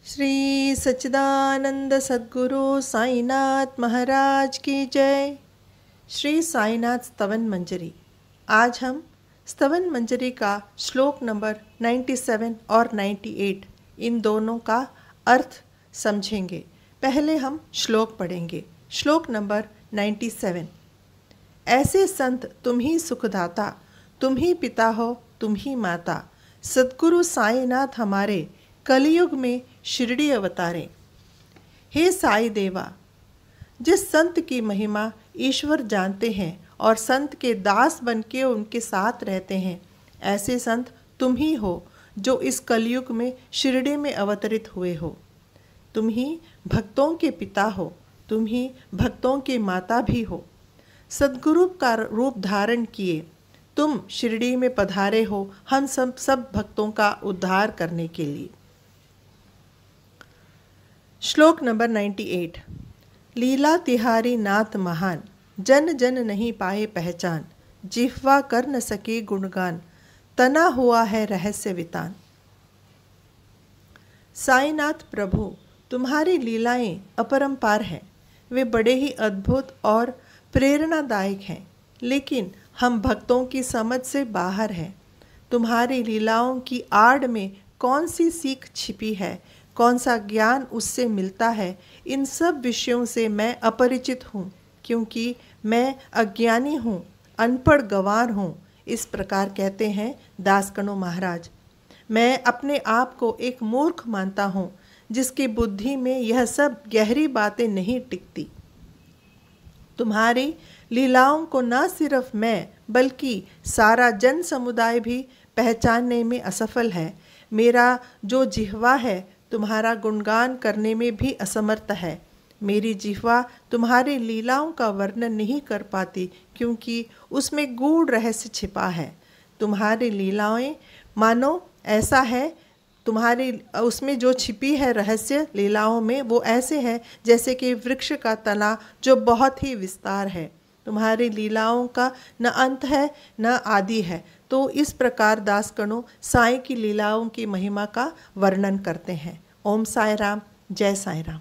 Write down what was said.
श्री सच्चिदानंद सद्गुरु साईनाथ महाराज की जय। श्री साईनाथ स्तवन मंजरी। आज हम स्तवन मंजरी का श्लोक नंबर 97 और 98 इन दोनों का अर्थ समझेंगे। पहले हम श्लोक पढ़ेंगे। श्लोक नंबर 97। ऐसे संत तुम ही सुखदाता, तुम ही पिता हो, तुम ही माता। सद्गुरु साईनाथ हमारे कलयुग में शिरडी अवतारे। हे साई देवा, जिस संत की महिमा ईश्वर जानते हैं और संत के दास बनके उनके साथ रहते हैं, ऐसे संत तुम ही हो जो इस कलयुग में शिरडी में अवतरित हुए हो। तुम ही भक्तों के पिता हो, तुम ही भक्तों के माता भी हो। सद्गुरु का रूप धारण किए तुम शिरडी में पधारे हो हम सब भक्तों का उद्धार करने के लिए। श्लोक नंबर 98। लीला तिहारी नाथ महान, जन जन नहीं पाए पहचान। जिह्वा कर न सके गुणगान, तना हुआ है रहस्य वितान। साईनाथ प्रभु, तुम्हारी लीलाएं अपरंपार हैं। वे बड़े ही अद्भुत और प्रेरणादायक हैं, लेकिन हम भक्तों की समझ से बाहर हैं। तुम्हारी लीलाओं की आड़ में कौन सी सीख छिपी है, कौन सा ज्ञान उससे मिलता है, इन सब विषयों से मैं अपरिचित हूँ, क्योंकि मैं अज्ञानी हूँ, अनपढ़ गंवार हूँ। इस प्रकार कहते हैं दासगणों महाराज। मैं अपने आप को एक मूर्ख मानता हूँ, जिसकी बुद्धि में यह सब गहरी बातें नहीं टिकती। तुम्हारी लीलाओं को न सिर्फ मैं बल्कि सारा जन समुदाय भी पहचानने में असफल है। मेरा जो जिह्वा है तुम्हारा गुणगान करने में भी असमर्थ है। मेरी जिह्वा तुम्हारी लीलाओं का वर्णन नहीं कर पाती, क्योंकि उसमें गूढ़ रहस्य छिपा है। तुम्हारी लीलाएं मानो ऐसा है, तुम्हारी उसमें जो छिपी है रहस्य लीलाओं में, वो ऐसे है जैसे कि वृक्ष का तना जो बहुत ही विस्तार है। तुम्हारी लीलाओं का न अंत है न आदि है। तो इस प्रकार दासगणों साईं की लीलाओं की महिमा का वर्णन करते हैं। ओम साई राम, जय साई राम।